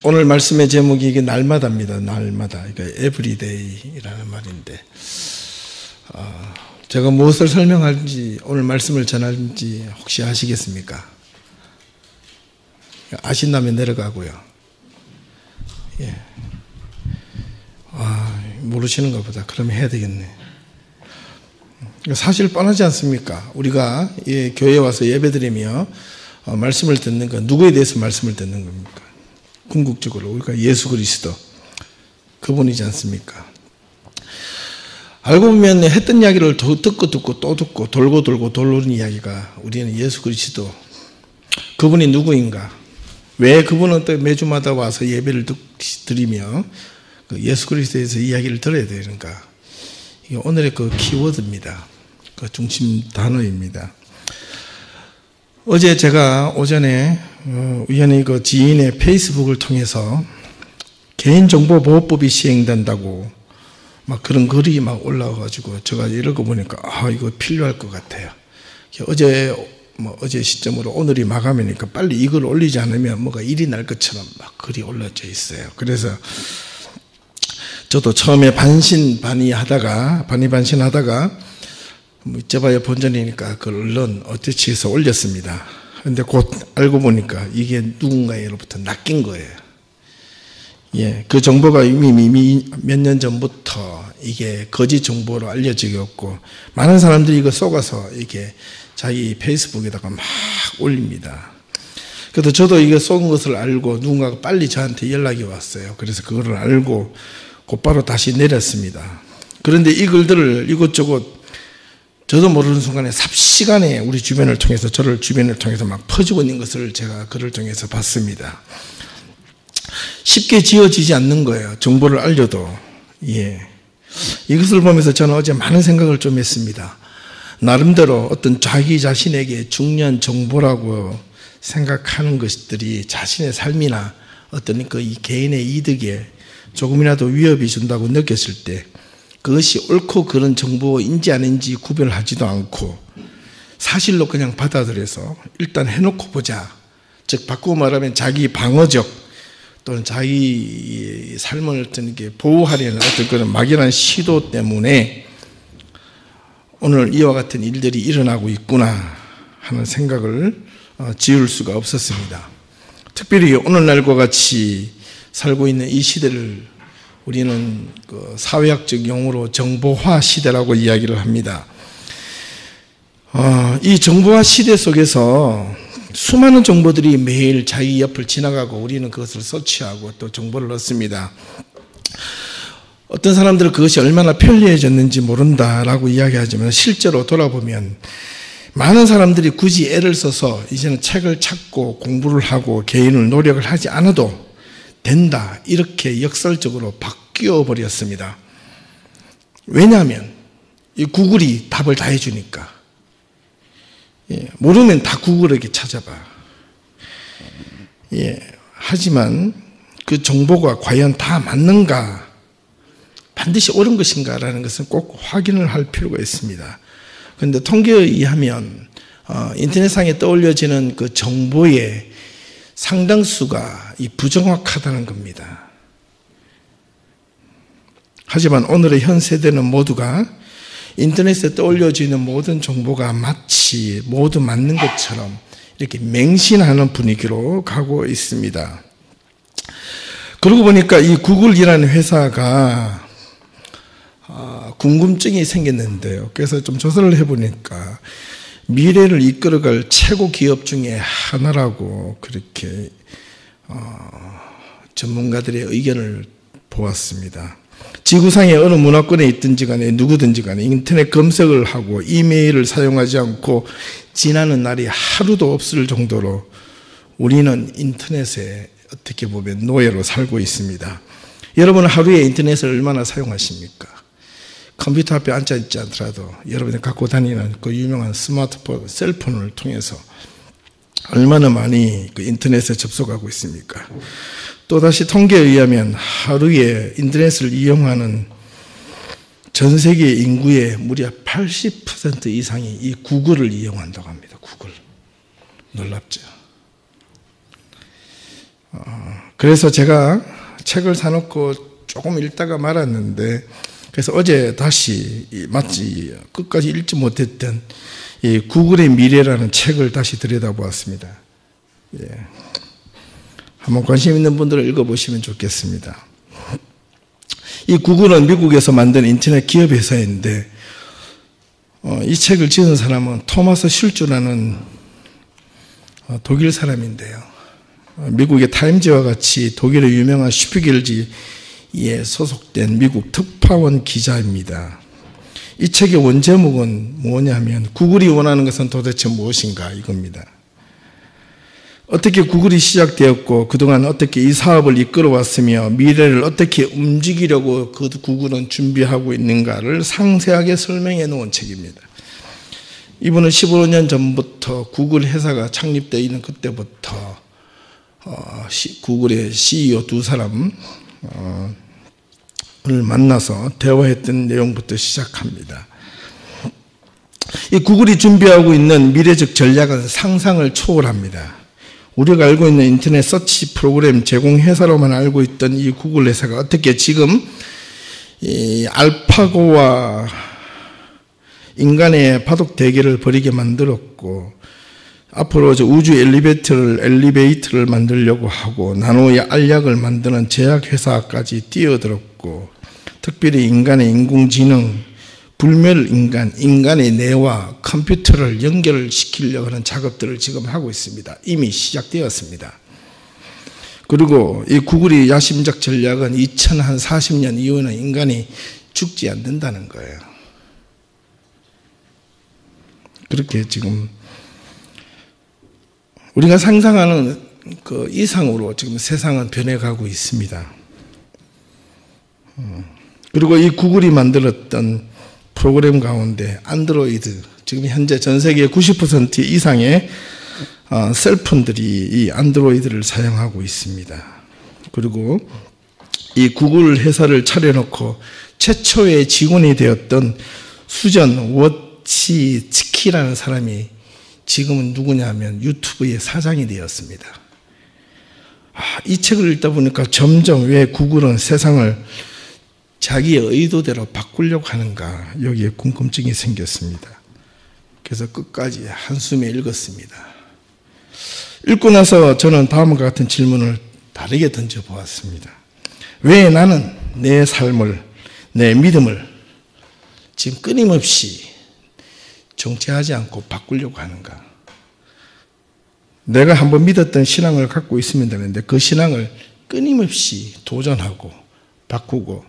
오늘 말씀의 제목이 이게 날마다입니다. 날마다. 그러니까 everyday라는 말인데, 제가 무엇을 설명할지, 오늘 말씀을 전할지 혹시 아시겠습니까? 아신다면 내려가고요. 예. 모르시는 것보다 그러면 해야 되겠네. 사실 뻔하지 않습니까? 우리가 교회에 와서 예배드리며 말씀을 듣는 건 누구에 대해서 말씀을 듣는 겁니까? 궁극적으로 우리가 예수 그리스도 그분이지 않습니까? 알고 보면 했던 이야기를 듣고 또 듣고 돌고 돌는 이야기가 우리는 예수 그리스도 그분이 누구인가? 왜 그분은 또 매주마다 와서 예배를 드리며 예수 그리스도에서 이야기를 들어야 되는가? 이게 오늘의 그 키워드입니다. 그 중심 단어입니다. 어제 제가 오전에 우연히 그 지인의 페이스북을 통해서 개인정보보호법이 시행된다고 막 그런 글이 막 올라와가지고 제가 읽어보니까 이거 필요할 것 같아요. 어제 시점으로 오늘이 마감이니까 빨리 이걸 올리지 않으면 뭐가 일이 날 것처럼 막 글이 올라져 있어요. 그래서 저도 처음에 반신반의하다가 이제봐야 본전이니까 그걸 얼른 어태치해서 올렸습니다. 그런데 곧 알고 보니까 이게 누군가에로부터 낚인 거예요. 예, 그 정보가 이미 몇 년 전부터 이게 거짓 정보로 알려지고 많은 사람들이 이거 속아서 이게 자기 페이스북에다가 막 올립니다. 그래도 저도 이게 속은 것을 알고 누군가가 빨리 저한테 연락이 왔어요. 그래서 그거를 알고 곧바로 다시 내렸습니다. 그런데 이 글들을 이곳저곳 저도 모르는 순간에 삽시간에 우리 주변을 통해서 저를 주변을 통해서 막 퍼지고 있는 것을 제가 글을 통해서 봤습니다. 쉽게 지어지지 않는 거예요. 정보를 알려도. 예. 이것을 보면서 저는 어제 많은 생각을 좀 했습니다. 나름대로 어떤 자기 자신에게 중요한 정보라고 생각하는 것들이 자신의 삶이나 어떤 이 개인의 이득에 조금이라도 위협이 준다고 느꼈을 때 그것이 옳고 그른 정보인지 아닌지 구별하지도 않고 사실로 그냥 받아들여서 일단 해놓고 보자. 즉 바꾸고 말하면 자기 방어적 또는 자기 삶을 어떤 게 보호하려는 어떤 그런 막연한 시도 때문에 오늘 이와 같은 일들이 일어나고 있구나 하는 생각을 지울 수가 없었습니다. 특별히 오늘날과 같이 살고 있는 이 시대를 우리는 그 사회학적 용어로 정보화 시대라고 이야기를 합니다. 이 정보화 시대 속에서 수많은 정보들이 매일 자기 옆을 지나가고 우리는 그것을 서치하고 또 정보를 얻습니다. 어떤 사람들은 그것이 얼마나 편리해졌는지 모른다라고 이야기하지만 실제로 돌아보면 많은 사람들이 굳이 애를 써서 이제는 책을 찾고 공부를 하고 개인을 노력을 하지 않아도 된다 이렇게 역설적으로 바뀌어 버렸습니다. 왜냐하면 이 구글이 답을 다 해주니까. 모르면 다 구글에게 찾아봐. 하지만 그 정보가 과연 다 맞는가, 반드시 옳은 것인가라는 것은 꼭 확인을 할 필요가 있습니다. 그런데 통계에 의하면 인터넷상에 떠올려지는 그 정보의 상당수가 부정확하다는 겁니다. 하지만 오늘의 현 세대는 모두가 인터넷에 떠올려지는 모든 정보가 마치 모두 맞는 것처럼 이렇게 맹신하는 분위기로 가고 있습니다. 그러고 보니까 이 구글이라는 회사가 궁금증이 생겼는데요. 그래서 좀 조사를 해보니까 미래를 이끌어갈 최고 기업 중에 하나라고 그렇게 전문가들의 의견을 보았습니다. 지구상의 어느 문화권에 있든지 간에 누구든지 간에 인터넷 검색을 하고 이메일을 사용하지 않고 지나는 날이 하루도 없을 정도로 우리는 인터넷에 어떻게 보면 노예로 살고 있습니다. 여러분은 하루에 인터넷을 얼마나 사용하십니까? 컴퓨터 앞에 앉아있지 않더라도 여러분이 갖고 다니는 그 유명한 스마트폰, 셀폰을 통해서 얼마나 많이 그 인터넷에 접속하고 있습니까? 또다시 통계에 의하면 하루에 인터넷을 이용하는 전 세계 인구의 무려 80% 이상이 이 구글을 이용한다고 합니다. 구글. 놀랍죠? 그래서 제가 책을 사놓고 조금 읽다가 말았는데, 그래서 어제 다시 마치 끝까지 읽지 못했던 이 구글의 미래라는 책을 다시 들여다보았습니다. 예. 한번 관심 있는 분들은 읽어보시면 좋겠습니다. 이 구글은 미국에서 만든 인터넷 기업 회사인데, 이 책을 지은 사람은 토마스 슐츠라는 독일 사람인데요. 미국의 타임지와 같이 독일의 유명한 슈피겔지에 소속된 미국 특파원 기자입니다. 이 책의 원제목은 뭐냐면 구글이 원하는 것은 도대체 무엇인가 이겁니다. 어떻게 구글이 시작되었고 그동안 어떻게 이 사업을 이끌어왔으며 미래를 어떻게 움직이려고 그 구글은 준비하고 있는가를 상세하게 설명해 놓은 책입니다. 이분은 15년 전부터 구글 회사가 창립되어 있는 그때부터 구글의 CEO 두 사람을 만나서 대화했던 내용부터 시작합니다. 이 구글이 준비하고 있는 미래적 전략은 상상을 초월합니다. 우리가 알고 있는 인터넷 서치 프로그램 제공 회사로만 알고 있던 이 구글 회사가 어떻게 지금 이 알파고와 인간의 바둑 대결을 벌이게 만들었고, 앞으로 우주 엘리베이터를 만들려고 하고 나노의 알약을 만드는 제약회사까지 뛰어들었고, 특별히 인간의 인공지능, 불멸인간, 인간의 뇌와 컴퓨터를 연결시키려고 하는 작업들을 지금 하고 있습니다. 이미 시작되었습니다. 그리고 이 구글의 야심작 전략은 2040년 이후에는 인간이 죽지 않는다는 거예요. 그렇게 지금 우리가 상상하는 그 이상으로 지금 세상은 변해가고 있습니다. 그리고 이 구글이 만들었던 프로그램 가운데 안드로이드, 지금 현재 전 세계 90% 이상의 셀폰들이 이 안드로이드를 사용하고 있습니다. 그리고 이 구글 회사를 차려놓고 최초의 직원이 되었던 수전 워치츠키라는 사람이 지금은 누구냐면 유튜브의 사장이 되었습니다. 이 책을 읽다 보니까 점점 왜 구글은 세상을 자기의 의도대로 바꾸려고 하는가, 여기에 궁금증이 생겼습니다. 그래서 끝까지 한숨에 읽었습니다. 읽고 나서 저는 다음과 같은 질문을 다르게 던져보았습니다. 왜 나는 내 삶을, 내 믿음을 지금 끊임없이 정체하지 않고 바꾸려고 하는가? 내가 한번 믿었던 신앙을 갖고 있으면 되는데 그 신앙을 끊임없이 도전하고 바꾸고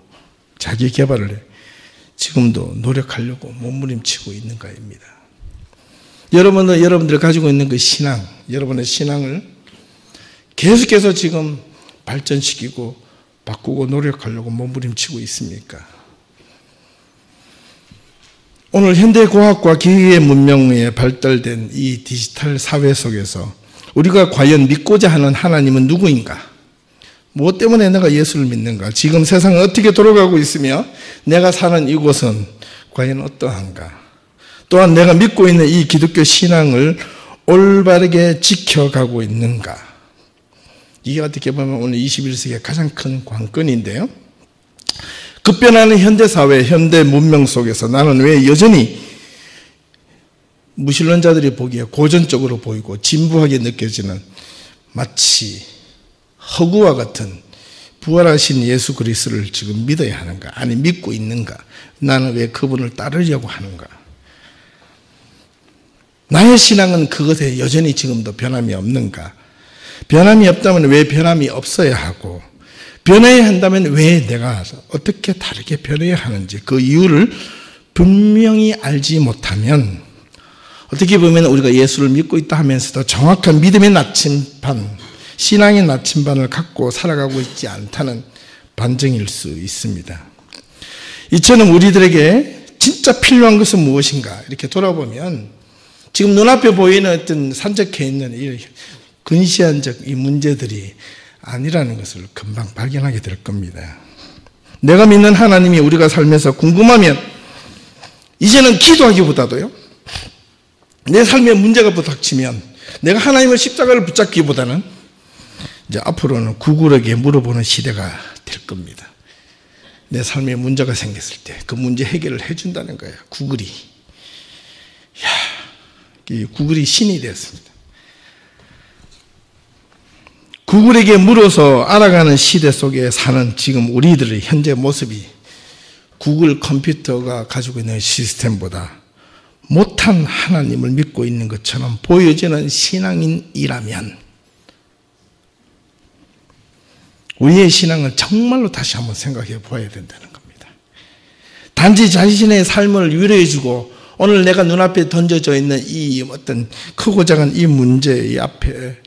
자기 개발을 해 지금도 노력하려고 몸부림치고 있는가입니다. 여러분들 가지고 있는 그 신앙, 여러분의 신앙을 계속해서 지금 발전시키고 바꾸고 노력하려고 몸부림치고 있습니까? 오늘 현대과학과 기계의 문명에 발달된 이 디지털 사회 속에서 우리가 과연 믿고자 하는 하나님은 누구인가? 무엇 때문에 내가 예수를 믿는가? 지금 세상은 어떻게 돌아가고 있으며 내가 사는 이곳은 과연 어떠한가? 또한 내가 믿고 있는 이 기독교 신앙을 올바르게 지켜가고 있는가? 이게 어떻게 보면 오늘 21세기의 가장 큰 관건인데요. 급변하는 현대사회, 현대 문명 속에서 나는 왜 여전히 무신론자들이 보기에 고전적으로 보이고 진부하게 느껴지는 마치 허구와 같은 부활하신 예수 그리스도를 지금 믿어야 하는가? 아니 믿고 있는가? 나는 왜 그분을 따르려고 하는가? 나의 신앙은 그것에 여전히 지금도 변함이 없는가? 변함이 없다면 왜 변함이 없어야 하고, 변해야 한다면 왜 내가 어떻게 다르게 변해야 하는지 그 이유를 분명히 알지 못하면 어떻게 보면 우리가 예수를 믿고 있다 하면서도 정확한 믿음의 나침반, 신앙의 나침반을 갖고 살아가고 있지 않다는 반증일 수 있습니다. 이처럼 우리들에게 진짜 필요한 것은 무엇인가 이렇게 돌아보면 지금 눈앞에 보이는 어떤 산적해 있는 이 근시안적 이 문제들이 아니라는 것을 금방 발견하게 될 겁니다. 내가 믿는 하나님이 우리가 살면서 궁금하면 이제는 기도하기보다도요, 내 삶에 문제가 부닥치면 내가 하나님의 십자가를 붙잡기보다는 이제 앞으로는 구글에게 물어보는 시대가 될 겁니다. 내 삶에 문제가 생겼을 때 그 문제 해결을 해준다는 거예요. 구글이. 이 구글이 신이 되었습니다. 구글에게 물어서 알아가는 시대 속에 사는 지금 우리들의 현재 모습이 구글 컴퓨터가 가지고 있는 시스템보다 못한 하나님을 믿고 있는 것처럼 보여지는 신앙인이라면 우리의 신앙은 정말로 다시 한번 생각해 보아야 된다는 겁니다. 단지 자신의 삶을 위로해주고 오늘 내가 눈앞에 던져져 있는 이 어떤 크고 작은 이 문제 앞에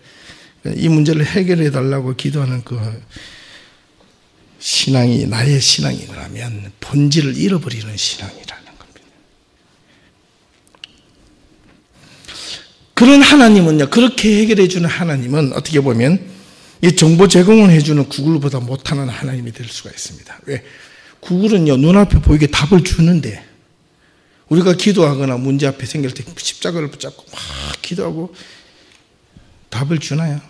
이 문제를 해결해 달라고 기도하는 그 신앙이 나의 신앙이라면 본질을 잃어버리는 신앙이라는 겁니다. 그런 하나님은요, 그렇게 해결해 주는 하나님은 어떻게 보면 이 정보 제공을 해주는 구글보다 못하는 하나님이 될 수가 있습니다. 왜? 구글은요, 눈앞에 보이게 답을 주는데 우리가 기도하거나 문제 앞에 생길 때 십자가를 붙잡고 막 기도하고 답을 주나요?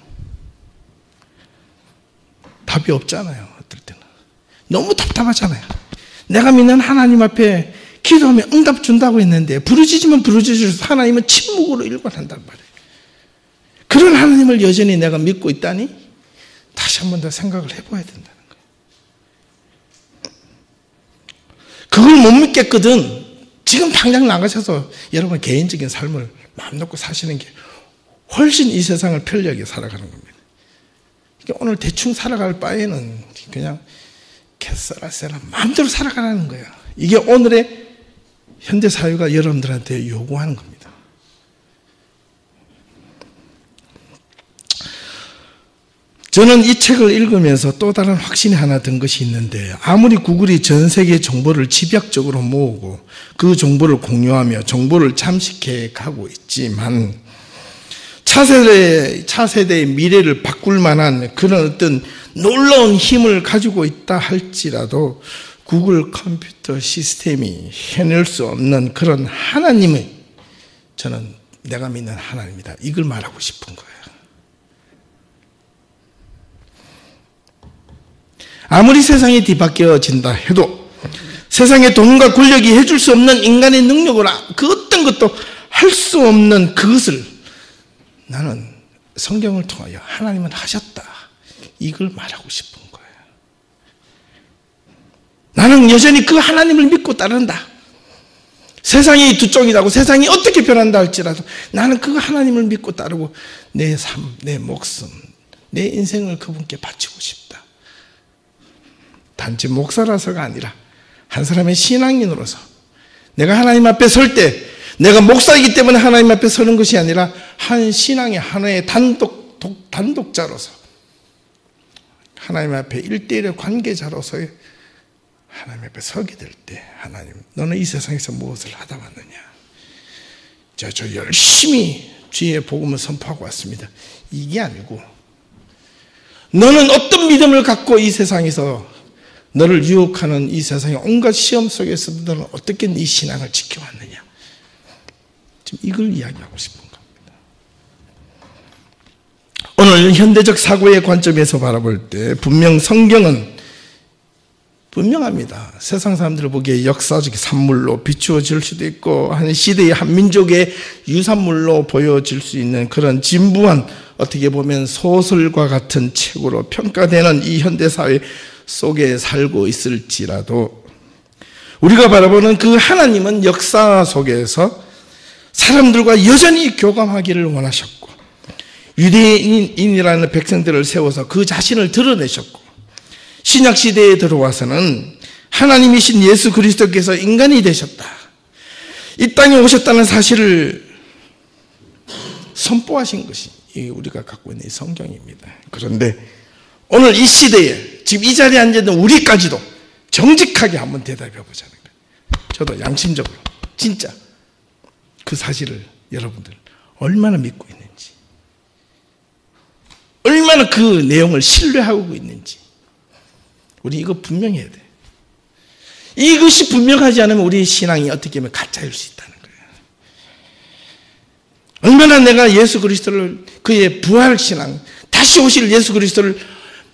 답이 없잖아요. 어떨 때는. 너무 답답하잖아요. 내가 믿는 하나님 앞에 기도하면 응답 준다고 했는데 부르짖으면 부르짖어서 하나님은 침묵으로 일관한단 말이에요. 그런 하나님을 여전히 내가 믿고 있다니 다시 한 번 더 생각을 해봐야 된다는 거예요. 그걸 못 믿겠거든. 지금 당장 나가셔서 여러분 개인적인 삶을 마음 놓고 사시는 게 훨씬 이 세상을 편리하게 살아가는 겁니다. 오늘 대충 살아갈 바에는 그냥 개싸라싸라 마음대로 살아가라는 거예요. 이게 오늘의 현대 사회가 여러분들한테 요구하는 겁니다. 저는 이 책을 읽으면서 또 다른 확신이 하나 든 것이 있는데 아무리 구글이 전 세계 정보를 집약적으로 모으고 그 정보를 공유하며 정보를 잠식해 가고 있지만 차세대의 미래를 바꿀 만한 그런 어떤 놀라운 힘을 가지고 있다 할지라도 구글 컴퓨터 시스템이 해낼 수 없는 그런 하나님을 저는 내가 믿는 하나님이다. 이걸 말하고 싶은 거예요. 아무리 세상이 뒤바뀌어진다 해도 세상의 돈과 권력이 해줄 수 없는 인간의 능력으로 그 어떤 것도 할 수 없는 그것을 나는 성경을 통하여 하나님은 하셨다. 이걸 말하고 싶은 거예요. 나는 여전히 그 하나님을 믿고 따른다. 세상이 두 쪽이라고 세상이 어떻게 변한다 할지라도 나는 그 하나님을 믿고 따르고 내 삶, 내 목숨, 내 인생을 그분께 바치고 싶다. 단지 목사라서가 아니라 한 사람의 신앙인으로서 내가 하나님 앞에 설 때 내가 목사이기 때문에 하나님 앞에 서는 것이 아니라 한 신앙의 하나의 단독자로서 하나님 앞에 1:1의 관계자로서 하나님 앞에 서게 될 때 하나님 너는 이 세상에서 무엇을 하다 왔느냐. 저 열심히 주의 복음을 선포하고 왔습니다. 이게 아니고 너는 어떤 믿음을 갖고 이 세상에서 너를 유혹하는 이 세상의 온갖 시험 속에서 너는 어떻게 네 신앙을 지켜왔느냐. 지금 이걸 이야기하고 싶은 겁니다. 오늘 현대적 사고의 관점에서 바라볼 때 분명 성경은 분명합니다. 세상 사람들을 보기에 역사적 산물로 비추어질 수도 있고 한 시대의 한 민족의 유산물로 보여질 수 있는 그런 진부한 어떻게 보면 소설과 같은 책으로 평가되는 이 현대사회 속에 살고 있을지라도 우리가 바라보는 그 하나님은 역사 속에서 사람들과 여전히 교감하기를 원하셨고 유대인이라는 백성들을 세워서 그 자신을 드러내셨고 신약시대에 들어와서는 하나님이신 예수 그리스도께서 인간이 되셨다. 이 땅에 오셨다는 사실을 선포하신 것이 우리가 갖고 있는 성경입니다. 그런데 오늘 이 시대에 지금 이 자리에 앉아있는 우리까지도 정직하게 한번 대답해 보자는 거예요. 저도 양심적으로 진짜 그 사실을 여러분들 얼마나 믿고 있는지 얼마나 그 내용을 신뢰하고 있는지 우리 이거 분명해야 돼. 이것이 분명하지 않으면 우리의 신앙이 어떻게 보면 가짜일 수 있다는 거예요. 얼마나 내가 예수 그리스도를 그의 부활 신앙 다시 오실 예수 그리스도를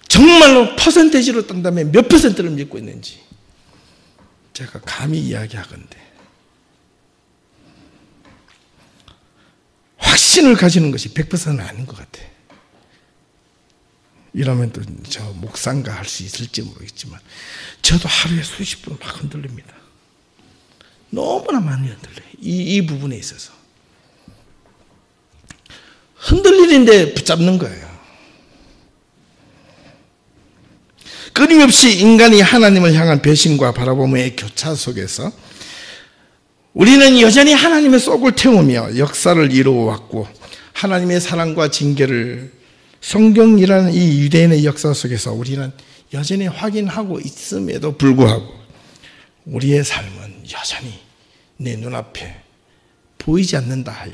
정말로 퍼센테이지로 딴다면 몇 퍼센트를 믿고 있는지 제가 감히 이야기하건대 확신을 가지는 것이 100%는 아닌 것 같아. 이러면 또 저 목상가 할 수 있을지 모르겠지만 저도 하루에 수십 번 막 흔들립니다. 너무나 많이 흔들려요. 이 부분에 있어서. 흔들리는데 붙잡는 거예요. 끊임없이 인간이 하나님을 향한 배신과 바라봄의 교차 속에서 우리는 여전히 하나님의 속을 태우며 역사를 이루어왔고 하나님의 사랑과 징계를 성경이라는 이 유대인의 역사 속에서 우리는 여전히 확인하고 있음에도 불구하고 우리의 삶은 여전히 내 눈앞에 보이지 않는다 하여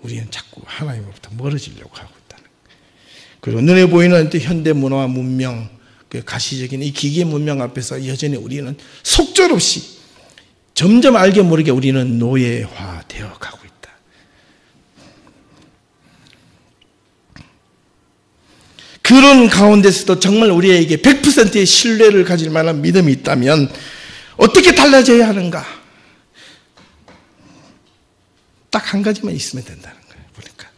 우리는 자꾸 하나님으로부터 멀어지려고 하고 있다는 거예요. 그리고 눈에 보이는 현대 문화와 문명, 그 가시적인 이 기계 문명 앞에서 여전히 우리는 속절없이 점점 알게 모르게 우리는 노예화되어 가고 있다. 그런 가운데서도 정말 우리에게 100%의 신뢰를 가질 만한 믿음이 있다면 어떻게 달라져야 하는가? 딱 한 가지만 있으면 된다는 거예요. 보니까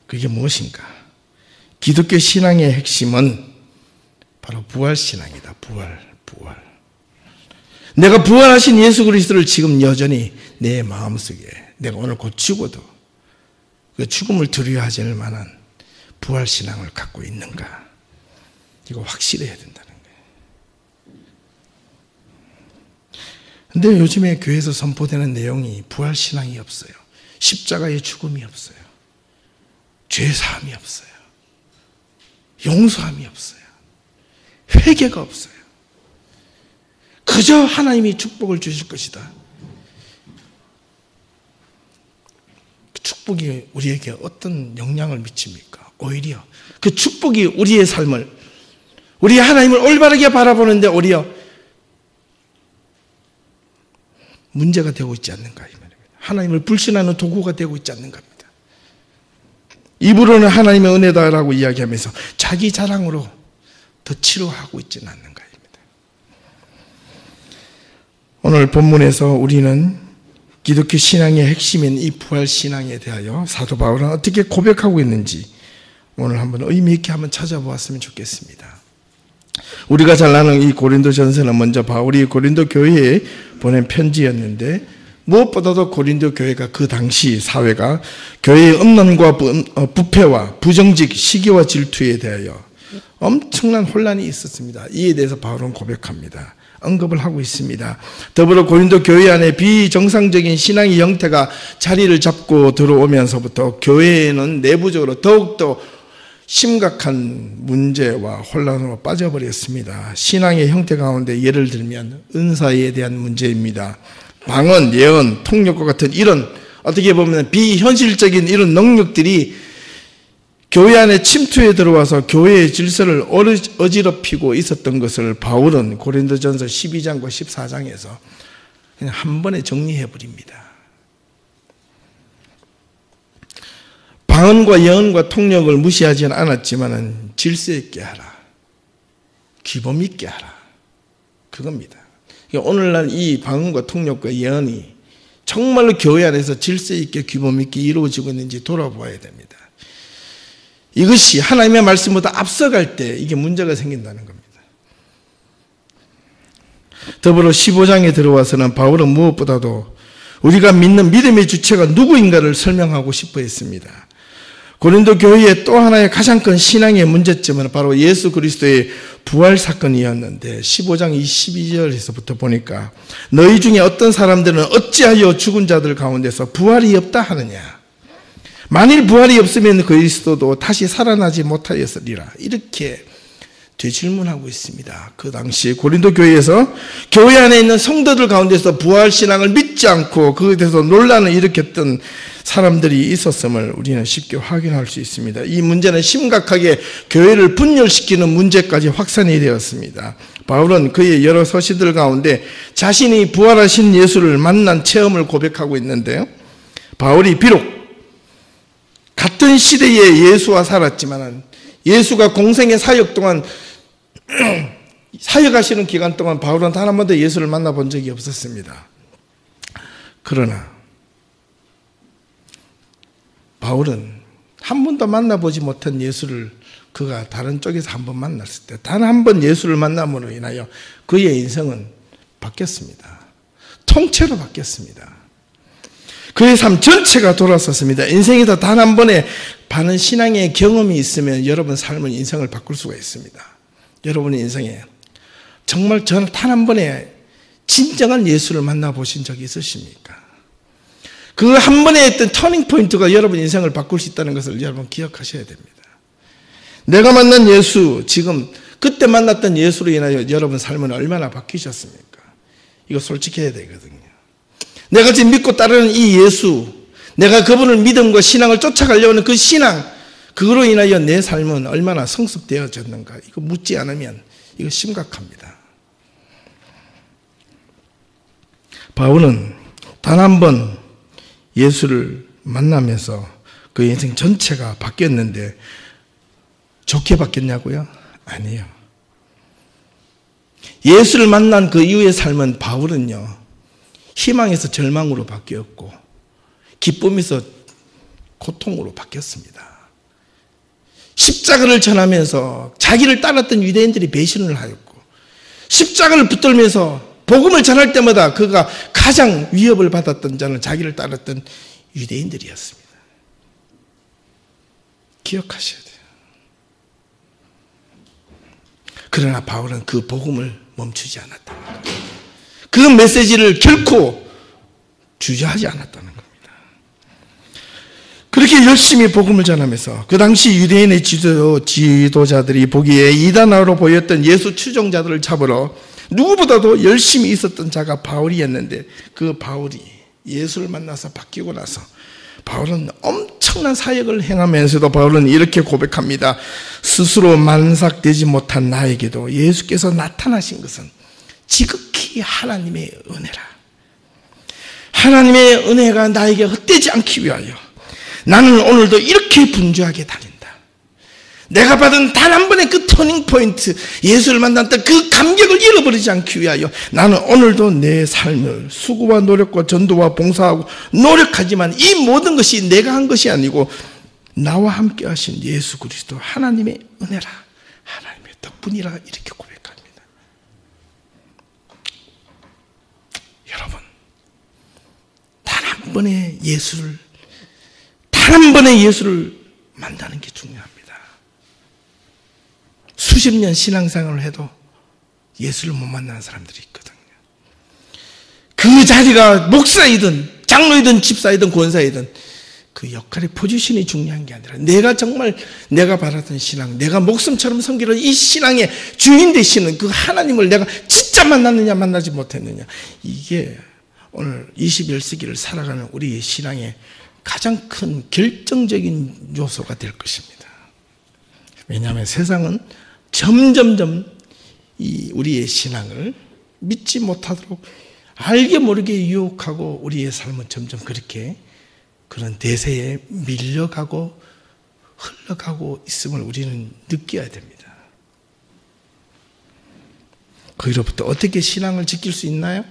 그게 무엇인가? 기독교 신앙의 핵심은 바로 부활신앙이다. 부활. 내가 부활하신 예수 그리스도를 지금 여전히 내 마음속에 내가 오늘 곧 죽어도 그 죽음을 두려워하지 않을 만한 부활신앙을 갖고 있는가? 이거 확실해야 된다는 거예요. 근데 요즘에 교회에서 선포되는 내용이 부활신앙이 없어요. 십자가의 죽음이 없어요. 죄사함이 없어요. 용서함이 없어요. 회개가 없어요. 그저 하나님이 축복을 주실 것이다. 축복이 우리에게 어떤 영향을 미칩니까? 오히려 그 축복이 우리의 삶을, 우리 하나님을 올바르게 바라보는데 오히려 문제가 되고 있지 않는가 이 말입니다. 하나님을 불신하는 도구가 되고 있지 않는가 합니다. 입으로는 하나님의 은혜다라고 이야기하면서 자기 자랑으로 더 치료하고 있지는 않는가 입니다. 오늘 본문에서 우리는 기독교 신앙의 핵심인 이 부활신앙에 대하여 사도 바울은 어떻게 고백하고 있는지 오늘 한번 의미 있게 한번 찾아보았으면 좋겠습니다. 우리가 잘 아는 이 고린도전서는 먼저 바울이 고린도 교회에 보낸 편지였는데 무엇보다도 고린도 교회가 그 당시 사회가 교회의 음란과 부패와 부정직, 시기와 질투에 대하여 엄청난 혼란이 있었습니다. 이에 대해서 바울은 고백합니다. 언급을 하고 있습니다. 더불어 고린도 교회 안에 비정상적인 신앙의 형태가 자리를 잡고 들어오면서부터 교회에는 내부적으로 더욱더 심각한 문제와 혼란으로 빠져버렸습니다. 신앙의 형태 가운데 예를 들면 은사에 대한 문제입니다. 방언, 예언, 통역과 같은 이런 어떻게 보면 비현실적인 이런 능력들이 교회 안에 침투해 들어와서 교회의 질서를 어지럽히고 있었던 것을 바울은 고린도전서 12장과 14장에서 그냥 한 번에 정리해 버립니다. 방언과 예언과 통역을 무시하지는 않았지만 질서 있게 하라. 규범 있게 하라. 그겁니다. 오늘날 이 방언과 통역과 예언이 정말로 교회 안에서 질서 있게 규범 있게 이루어지고 있는지 돌아보아야 됩니다. 이것이 하나님의 말씀보다 앞서갈 때 이게 문제가 생긴다는 겁니다. 더불어 15장에 들어와서는 바울은 무엇보다도 우리가 믿는 믿음의 주체가 누구인가를 설명하고 싶어 했습니다. 고린도 교회의 또 하나의 가장 큰 신앙의 문제점은 바로 예수 그리스도의 부활 사건이었는데 15장 22절에서부터 보니까 너희 중에 어떤 사람들은 어찌하여 죽은 자들 가운데서 부활이 없다 하느냐. 만일 부활이 없으면 그리스도도 다시 살아나지 못하였으리라. 이렇게 되질문하고 있습니다. 그 당시 고린도 교회에서 교회 안에 있는 성도들 가운데서 부활 신앙을 믿지 않고 그에 대해서 논란을 일으켰던 사람들이 있었음을 우리는 쉽게 확인할 수 있습니다. 이 문제는 심각하게 교회를 분열시키는 문제까지 확산이 되었습니다. 바울은 그의 여러 서시들 가운데 자신이 부활하신 예수를 만난 체험을 고백하고 있는데요. 바울이 비록 같은 시대에 예수와 살았지만 예수가 공생의 사역 동안 사역하시는 기간 동안 바울은 단 한 번도 예수를 만나본 적이 없었습니다. 그러나 바울은 한 번도 만나보지 못한 예수를 그가 다른 쪽에서 한 번 만났을 때 단 한 번 예수를 만남으로 인하여 그의 인생은 바뀌었습니다. 통째로 바뀌었습니다. 그의 삶 전체가 돌아섰습니다. 인생에서 단 한 번의 바른 신앙의 경험이 있으면 여러분 삶은 인생을 바꿀 수가 있습니다. 여러분의 인생에 정말 저는 단 한 번의 진정한 예수를 만나보신 적이 있으십니까? 그 한 번의 어떤 터닝 포인트가 여러분 인생을 바꿀 수 있다는 것을 여러분 기억하셔야 됩니다. 내가 만난 예수, 지금 그때 만났던 예수로 인하여 여러분 삶은 얼마나 바뀌셨습니까? 이거 솔직해야 되거든요. 내가 지금 믿고 따르는 이 예수, 내가 그분을 믿음과 신앙을 쫓아가려고 하는 그 신앙, 그거로 인하여 내 삶은 얼마나 성숙되어졌는가? 이거 묻지 않으면 이거 심각합니다. 바울은 단 한 번 예수를 만나면서 그 인생 전체가 바뀌었는데 좋게 바뀌었냐고요? 아니에요. 예수를 만난 그 이후의 삶은 바울은요, 희망에서 절망으로 바뀌었고 기쁨에서 고통으로 바뀌었습니다. 십자가를 전하면서 자기를 따랐던 유대인들이 배신을 하였고 십자가를 붙들면서 복음을 전할 때마다 그가 가장 위협을 받았던 자는 자기를 따랐던 유대인들이었습니다. 기억하셔야 돼요. 그러나 바울은 그 복음을 멈추지 않았다. 그 메시지를 결코 주저하지 않았다는 겁니다. 그렇게 열심히 복음을 전하면서 그 당시 유대인의 지도자들이 보기에 이단아로 보였던 예수 추종자들을 잡으러 누구보다도 열심히 있었던 자가 바울이었는데 그 바울이 예수를 만나서 바뀌고 나서 바울은 엄청난 사역을 행하면서도 바울은 이렇게 고백합니다. 스스로 만삭되지 못한 나에게도 예수께서 나타나신 것은 지극히 하나님의 은혜라. 하나님의 은혜가 나에게 헛되지 않기 위하여 나는 오늘도 이렇게 분주하게 다닌다. 내가 받은 단 한 번의 그 터닝 포인트, 예수를 만났던 그 감격을 잃어버리지 않기 위하여 나는 오늘도 내 삶을 수고와 노력과 전도와 봉사하고 노력하지만 이 모든 것이 내가 한 것이 아니고 나와 함께 하신 예수 그리스도 하나님의 은혜라, 하나님의 덕분이라 이렇게 고백합니다. 여러분, 단 한 번의 예수를 만나는 게 중요합니다. 수십 년 신앙생활을 해도 예수를 못 만나는 사람들이 있거든요. 그 자리가 목사이든 장로이든 집사이든 권사이든 그 역할의 포지션이 중요한 게 아니라 내가 정말 내가 바라던 신앙, 내가 목숨처럼 섬기는 이 신앙의 주인 되시는 그 하나님을 내가 진짜 만났느냐 만나지 못했느냐, 이게 오늘 21세기를 살아가는 우리의 신앙의 가장 큰 결정적인 요소가 될 것입니다. 왜냐하면 세상은 점점점 우리의 신앙을 믿지 못하도록 알게 모르게 유혹하고 우리의 삶은 점점 그렇게 그런 대세에 밀려가고 흘러가고 있음을 우리는 느껴야 됩니다. 거기로부터 어떻게 신앙을 지킬 수 있나요?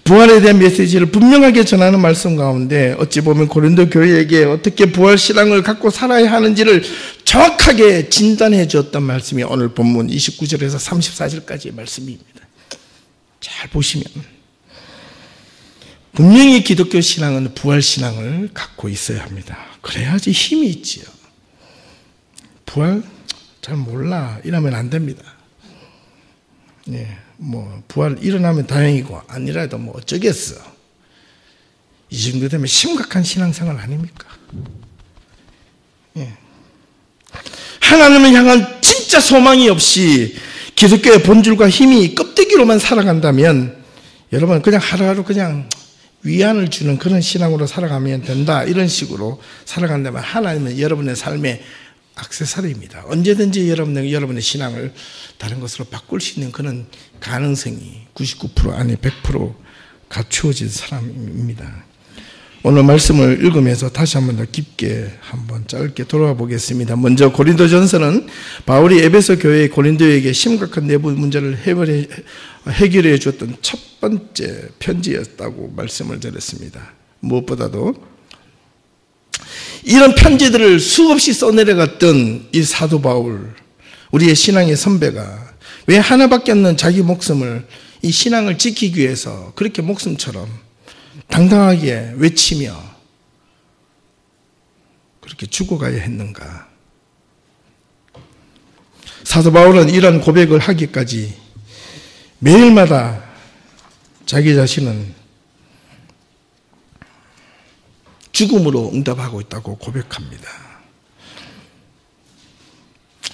부활에 대한 메시지를 분명하게 전하는 말씀 가운데 어찌 보면 고린도 교회에게 어떻게 부활 신앙을 갖고 살아야 하는지를 정확하게 진단해 주었던 말씀이 오늘 본문 29절에서 34절까지의 말씀입니다. 잘 보시면 분명히 기독교 신앙은 부활 신앙을 갖고 있어야 합니다. 그래야지 힘이 있지요. 부활 잘 몰라 이러면 안 됩니다. 네. 부활 일어나면 다행이고 아니라도 어쩌겠어. 이 정도 되면 심각한 신앙생활 아닙니까? 예. 하나님을 향한 진짜 소망이 없이 기독교의 본질과 힘이 껍데기로만 살아간다면 여러분 그냥 하루하루 그냥 위안을 주는 그런 신앙으로 살아가면 된다, 이런 식으로 살아간다면 하나님은 여러분의 삶의 액세서리입니다. 언제든지 여러분의 신앙을 다른 것으로 바꿀 수 있는 그런 가능성이 99% 아니 100% 갖추어진 사람입니다. 오늘 말씀을 읽으면서 다시 한번 더 깊게 한번 짧게 돌아와 보겠습니다. 먼저 고린도전서는 바울이 에베소 교회 고린도에게 심각한 내부 문제를 해결해 주었던 첫 번째 편지였다고 말씀을 드렸습니다. 무엇보다도 이런 편지들을 수없이 써내려갔던 이 사도 바울, 우리의 신앙의 선배가 왜 하나밖에 없는 자기 목숨을 이 신앙을 지키기 위해서 그렇게 목숨처럼 당당하게 외치며 그렇게 죽어가야 했는가? 사도 바울은 이런 고백을 하기까지 매일마다 자기 자신은 죽음으로 응답하고 있다고 고백합니다.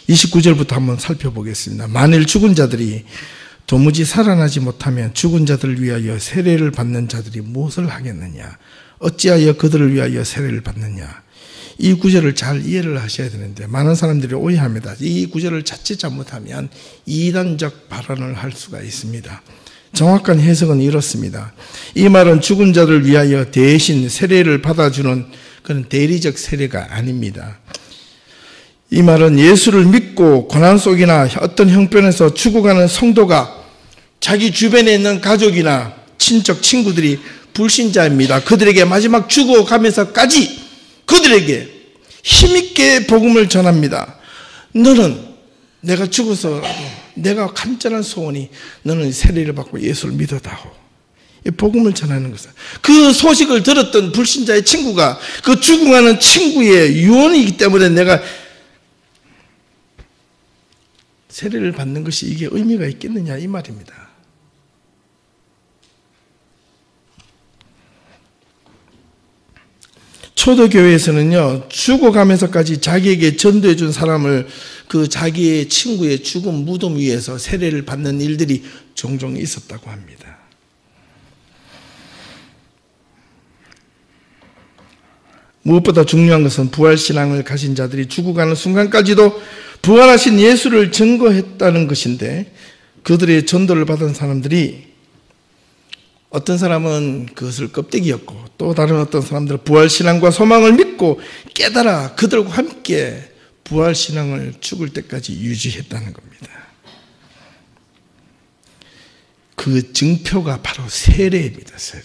29절부터 한번 살펴보겠습니다. 만일 죽은 자들이 도무지 살아나지 못하면 죽은 자들을 위하여 세례를 받는 자들이 무엇을 하겠느냐? 어찌하여 그들을 위하여 세례를 받느냐? 이 구절을 잘 이해를 하셔야 되는데 많은 사람들이 오해합니다. 이 구절을 자칫 잘못하면 이단적 발언을 할 수가 있습니다. 정확한 해석은 이렇습니다. 이 말은 죽은 자를 위하여 대신 세례를 받아주는 그런 대리적 세례가 아닙니다. 이 말은 예수를 믿고 고난 속이나 어떤 형편에서 죽어가는 성도가 자기 주변에 있는 가족이나 친척, 친구들이 불신자입니다. 그들에게 마지막 죽어가면서까지 그들에게 힘있게 복음을 전합니다. 너는 내가 죽어서 내가 간절한 소원이 너는 세례를 받고 예수를 믿어다오. 이 복음을 전하는 것은 그 소식을 들었던 불신자의 친구가 그 죽어가는 친구의 유언이기 때문에 내가 세례를 받는 것이 이게 의미가 있겠느냐 이 말입니다. 초대교회에서는요, 죽어가면서까지 자기에게 전도해 준 사람을 그 자기의 친구의 죽은 무덤 위에서 세례를 받는 일들이 종종 있었다고 합니다. 무엇보다 중요한 것은 부활신앙을 가진 자들이 죽어가는 순간까지도 부활하신 예수를 증거했다는 것인데, 그들의 전도를 받은 사람들이 어떤 사람은 그것을 껍데기였고 또 다른 어떤 사람들은 부활신앙과 소망을 믿고 깨달아 그들과 함께 부활신앙을 죽을 때까지 유지했다는 겁니다. 그 증표가 바로 세례입니다. 세례.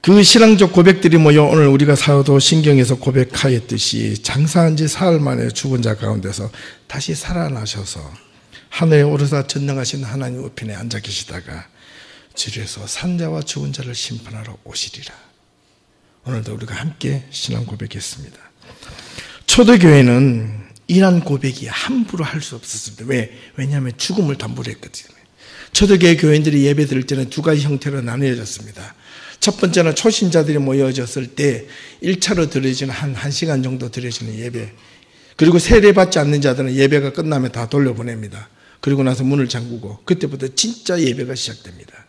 그 신앙적 고백들이 모여 오늘 우리가 사도신경에서 고백하였듯이 장사한 지 사흘 만에 죽은 자 가운데서 다시 살아나셔서 하늘에 오르사 전능하신 하나님 우편에 앉아 계시다가 주에서 산자와 죽은 자를 심판하러 오시리라. 오늘도 우리가 함께 신앙 고백했습니다. 초대교회는 이런 고백이 함부로 할 수 없었습니다. 왜냐하면 죽음을 담보로 했거든요. 초대교회 교인들이 예배 드릴 때는 두 가지 형태로 나뉘어졌습니다. 첫 번째는 초신자들이 모여졌을 때 1차로 드려지는 한 1시간 정도 드려지는 예배, 그리고 세례받지 않는 자들은 예배가 끝나면 다 돌려보냅니다. 그리고 나서 문을 잠그고 그때부터 진짜 예배가 시작됩니다.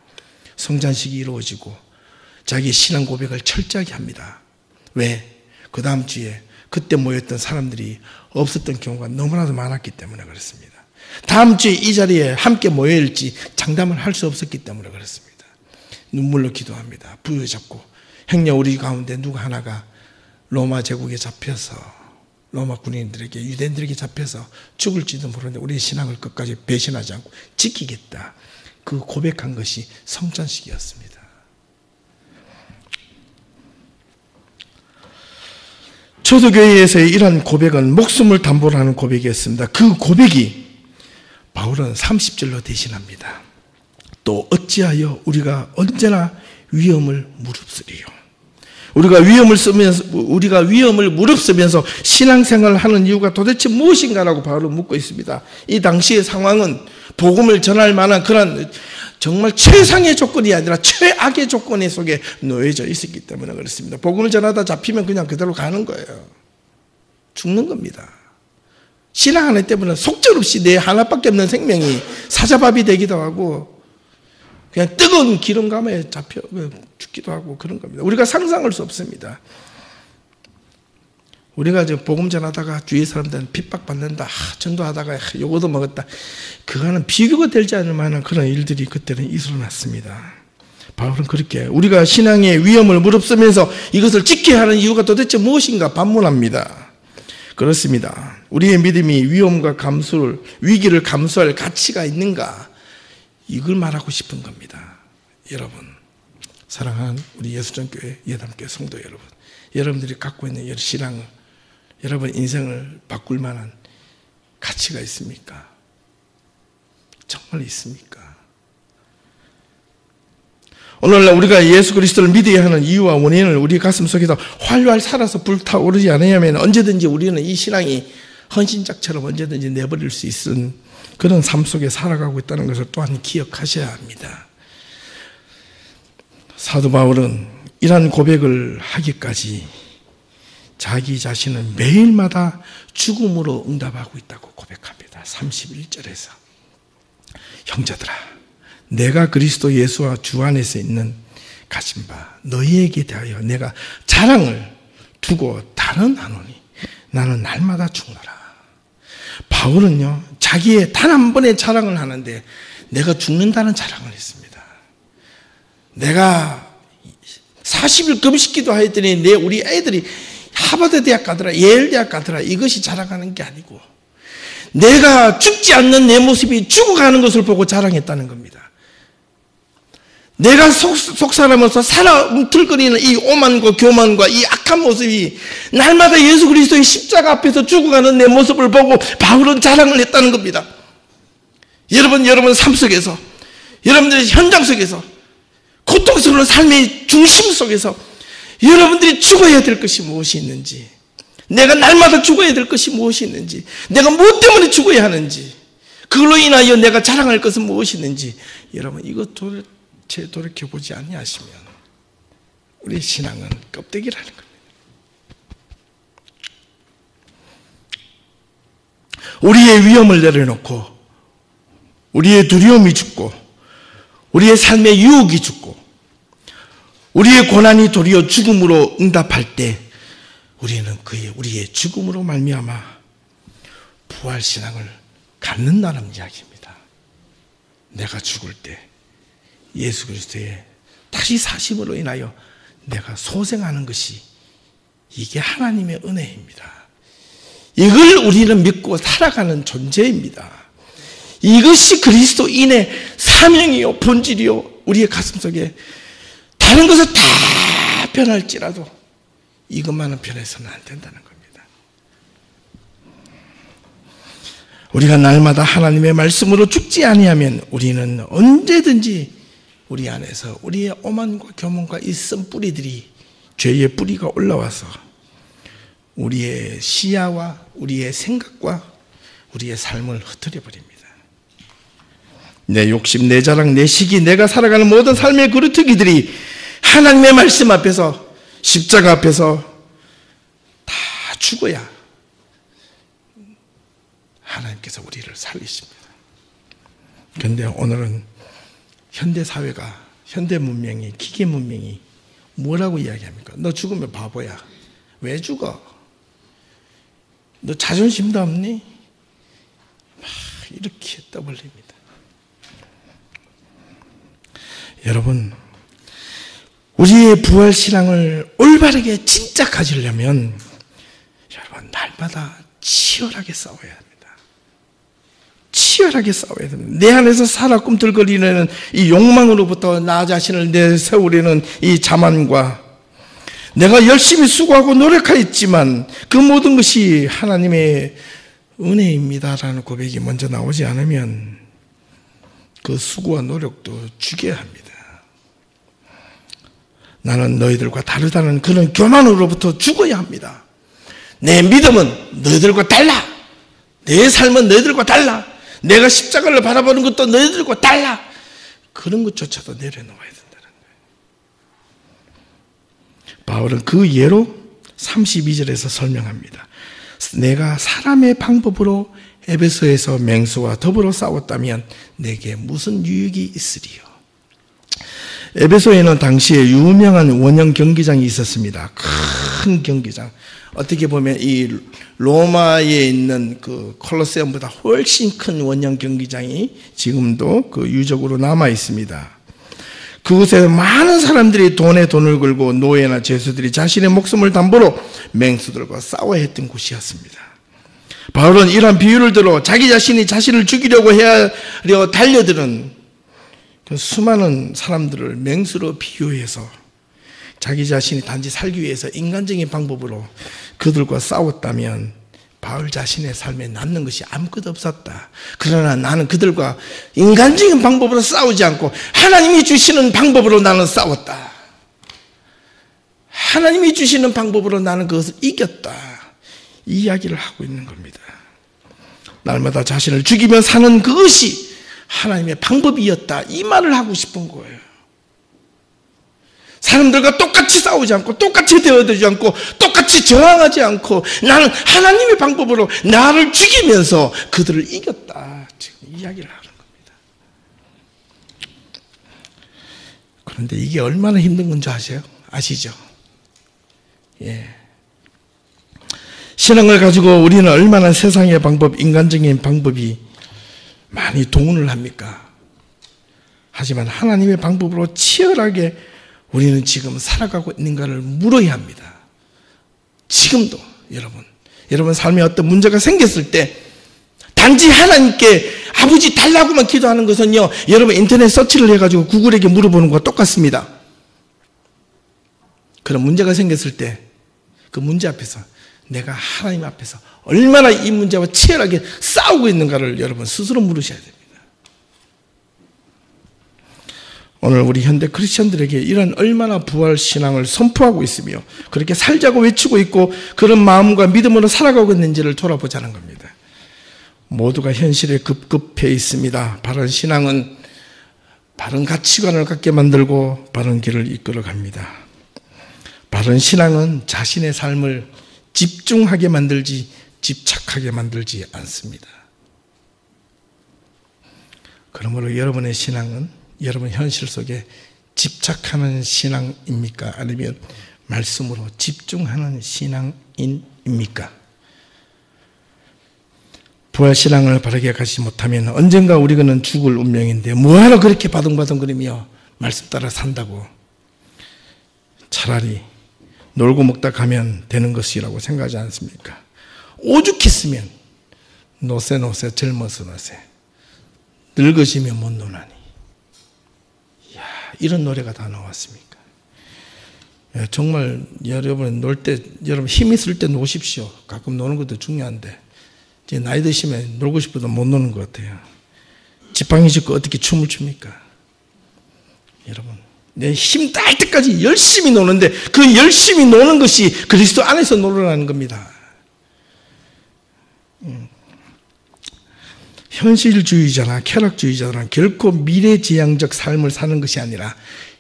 성찬식이 이루어지고 자기 신앙 고백을 철저하게 합니다. 왜? 그 다음 주에 그때 모였던 사람들이 없었던 경우가 너무나도 많았기 때문에 그렇습니다. 다음 주에 이 자리에 함께 모여일지 장담을 할 수 없었기 때문에 그렇습니다. 눈물로 기도합니다. 부여잡고 행여 우리 가운데 누가 하나가 로마 제국에 잡혀서 로마 군인들에게 유대인들에게 잡혀서 죽을지도 모르는데 우리의 신앙을 끝까지 배신하지 않고 지키겠다. 그 고백한 것이 성찬식이었습니다. 초대교회에서의 이러한 고백은 목숨을 담보로 하는 고백이었습니다. 그 고백이 바울은 30절로 대신합니다. 또 어찌하여 우리가 언제나 위험을 무릅쓰리요. 우리가 위험을 무릅쓰면서 신앙생활을 하는 이유가 도대체 무엇인가라고 바울은 묻고 있습니다. 이 당시의 상황은 복음을 전할 만한 그런 정말 최상의 조건이 아니라 최악의 조건 속에 놓여져 있었기 때문에 그렇습니다. 복음을 전하다 잡히면 그냥 그대로 가는 거예요. 죽는 겁니다. 신앙 하나 때문에 속절없이 내 하나밖에 없는 생명이 사자밥이 되기도 하고 그냥 뜨거운 기름감에 잡혀 죽기도 하고 그런 겁니다. 우리가 상상할 수 없습니다. 우리가 지금 복음 전하다가 주위 사람들은 핍박받는다, 전도하다가 요거도 먹었다, 그거는 비교가 되지 않을 만한 그런 일들이 그때는 일어났습니다. 바울은 그렇게 우리가 신앙의 위험을 무릅쓰면서 이것을 지켜야 하는 이유가 도대체 무엇인가 반문합니다. 그렇습니다. 우리의 믿음이 위기를 감수할 가치가 있는가? 이걸 말하고 싶은 겁니다. 여러분, 사랑하는 우리 예수전교회 예담교회 성도 여러분, 여러분들이 갖고 있는 신앙을, 여러분 인생을 바꿀 만한 가치가 있습니까? 정말 있습니까? 오늘날 우리가 예수 그리스도를 믿어야 하는 이유와 원인을 우리 가슴 속에서 활활 살아서 불타오르지 않으면 언제든지 우리는 이 신앙이 헌신짝처럼 언제든지 내버릴 수 있는 그런 삶 속에 살아가고 있다는 것을 또한 기억하셔야 합니다. 사도 바울은 이러한 고백을 하기까지 자기 자신을 매일마다 죽음으로 응답하고 있다고 고백합니다. 31절에서 형제들아, 내가 그리스도 예수와 주 안에서 있는 가진 바 너희에게 대하여 내가 자랑을 두고 다른 하노니 나는 날마다 죽노라. 바울은요, 자기의 단 한 번의 자랑을 하는데 내가 죽는다는 자랑을 했습니다. 내가 40일 금식기도 하였더니 우리 애들이 하버드 대학 가더라, 예일 대학 가더라, 이것이 자랑하는 게 아니고 내가 죽지 않는 내 모습이 죽어가는 것을 보고 자랑했다는 겁니다. 내가 속사람으로서 살아 움틀거리는 이 오만과 교만과 이 악한 모습이 날마다 예수 그리스도의 십자가 앞에서 죽어가는 내 모습을 보고 바울은 자랑을 했다는 겁니다. 여러분 삶 속에서, 여러분들의 현장 속에서, 고통스러운 삶의 중심 속에서 여러분들이 죽어야 될 것이 무엇이 있는지, 내가 날마다 죽어야 될 것이 무엇이 있는지, 내가 무엇 때문에 죽어야 하는지, 그걸로 인하여 내가 자랑할 것은 무엇이 있는지, 여러분 이것 돌이켜보지 아니하시면 우리 신앙은 껍데기라는 겁니다. 우리의 위험을 내려놓고 우리의 두려움이 죽고 우리의 삶의 유혹이 죽고 우리의 고난이 도리어 죽음으로 응답할 때 우리는 우리의 죽음으로 말미암아 부활신앙을 갖는다는 이야기입니다. 내가 죽을 때 예수 그리스도의 다시 사심으로 인하여 내가 소생하는 것이 이게 하나님의 은혜입니다. 이걸 우리는 믿고 살아가는 존재입니다. 이것이 그리스도인의 사명이요 본질이요 우리의 가슴속에 다른 것은 다 변할지라도 이것만은 변해서는 안 된다는 겁니다. 우리가 날마다 하나님의 말씀으로 죽지 아니하면 우리는 언제든지 우리 안에서 우리의 오만과 교만과 이 쓴뿌리들이 죄의 뿌리가 올라와서 우리의 시야와 우리의 생각과 우리의 삶을 흐트려 버립니다. 내 욕심, 내 자랑, 내 시기, 내가 살아가는 모든 삶의 그루터기들이 하나님의 말씀 앞에서, 십자가 앞에서 다 죽어야 하나님께서 우리를 살리십니다. 그런데 오늘은 현대사회가, 현대문명이, 기계문명이 뭐라고 이야기합니까? 너 죽으면 바보야. 왜 죽어? 너 자존심도 없니? 막 이렇게 떠벌립니다. 여러분, 우리의 부활신앙을 올바르게 진짜 가지려면 여러분 날마다 치열하게 싸워야 합니다. 치열하게 싸워야 됩니다. 내 안에서 살아 꿈틀거리는 이 욕망으로부터 나 자신을 내세우려는 이 자만과 내가 열심히 수고하고 노력하였지만 그 모든 것이 하나님의 은혜입니다라는 고백이 먼저 나오지 않으면 그 수고와 노력도 죽여야 합니다. 나는 너희들과 다르다는 그런 교만으로부터 죽어야 합니다. 내 믿음은 너희들과 달라. 내 삶은 너희들과 달라. 내가 십자가를 바라보는 것도 너희들과 달라. 그런 것조차도 내려놓아야 된다는 거예요. 바울은 그 예로 32절에서 설명합니다. 내가 사람의 방법으로 에베소에서 맹수와 더불어 싸웠다면 내게 무슨 유익이 있으리요. 에베소에는 당시에 유명한 원형 경기장이 있었습니다. 큰 경기장. 어떻게 보면 이 로마에 있는 그 콜로세움보다 훨씬 큰 원형 경기장이 지금도 그 유적으로 남아 있습니다. 그곳에 많은 사람들이 돈에 돈을 걸고 노예나 죄수들이 자신의 목숨을 담보로 맹수들과 싸워야 했던 곳이었습니다. 바울은 이러한 비유를 들어 자기 자신이 자신을 죽이려고 하려 달려드는 그 수많은 사람들을 맹수로 비유해서 자기 자신이 단지 살기 위해서 인간적인 방법으로 그들과 싸웠다면 바울 자신의 삶에 남는 것이 아무것도 없었다. 그러나 나는 그들과 인간적인 방법으로 싸우지 않고 하나님이 주시는 방법으로 나는 싸웠다. 하나님이 주시는 방법으로 나는 그것을 이겼다. 이 이야기를 하고 있는 겁니다. 날마다 자신을 죽이며 사는 그것이 하나님의 방법이었다. 이 말을 하고 싶은 거예요. 사람들과 똑같이 싸우지 않고 똑같이 대화되지 않고 똑같이 저항하지 않고 나는 하나님의 방법으로 나를 죽이면서 그들을 이겼다. 지금 이야기를 하는 겁니다. 그런데 이게 얼마나 힘든 건지 아시죠? 예. 신앙을 가지고 우리는 얼마나 세상의 방법, 인간적인 방법이 많이 동원을 합니까? 하지만 하나님의 방법으로 치열하게 우리는 지금 살아가고 있는가를 물어야 합니다. 지금도 여러분 삶에 어떤 문제가 생겼을 때 단지 하나님께 아버지 달라고만 기도하는 것은요, 여러분 인터넷 서치를 해가지고 구글에게 물어보는 것과 똑같습니다. 그런 문제가 생겼을 때 그 문제 앞에서 내가 하나님 앞에서 얼마나 이 문제와 치열하게 싸우고 있는가를 여러분 스스로 물으셔야 됩니다. 오늘 우리 현대 크리스천들에게 이런 얼마나 부활 신앙을 선포하고 있으며 그렇게 살자고 외치고 있고 그런 마음과 믿음으로 살아가고 있는지를 돌아보자는 겁니다. 모두가 현실에 급급해 있습니다. 바른 신앙은 바른 가치관을 갖게 만들고 바른 길을 이끌어 갑니다. 바른 신앙은 자신의 삶을 집중하게 만들지 집착하게 만들지 않습니다. 그러므로 여러분의 신앙은 여러분 현실 속에 집착하는 신앙입니까? 아니면 말씀으로 집중하는 신앙인입니까? 부활신앙을 바르게 가지 못하면 언젠가 우리는 죽을 운명인데 뭐하러 그렇게 바둥바둥거리며 말씀 따라 산다고 차라리 놀고 먹다 가면 되는 것이라고 생각하지 않습니까? 오죽했으면 노세 젊어서 노세 늙어지면 못 노나니 이런 노래가 다 나왔습니까? 정말 여러분 놀 때 여러분 힘 있을 때 노십시오. 가끔 노는 것도 중요한데 이제 나이 드시면 놀고 싶어도 못 노는 것 같아요. 지팡이 짚고 어떻게 춤을 춥니까? 여러분 내 힘 닿을 때까지 열심히 노는데 그 열심히 노는 것이 그리스도 안에서 노래라는 겁니다. 현실주의자나 쾌락주의자들은 결코 미래지향적 삶을 사는 것이 아니라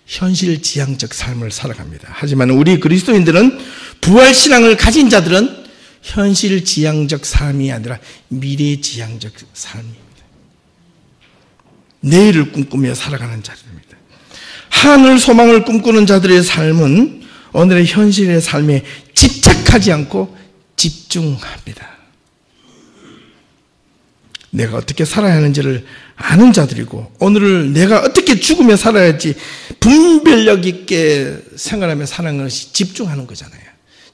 현실지향적 삶을 살아갑니다. 하지만 우리 그리스도인들은 부활신앙을 가진 자들은 현실지향적 삶이 아니라 미래지향적 삶입니다. 내일을 꿈꾸며 살아가는 자들입니다. 하늘 소망을 꿈꾸는 자들의 삶은 오늘의 현실의 삶에 집착하지 않고 집중합니다. 내가 어떻게 살아야 하는지를 아는 자들이고 오늘을 내가 어떻게 죽으며 살아야 할지 분별력 있게 생각하며 사는 것이 집중하는 거잖아요.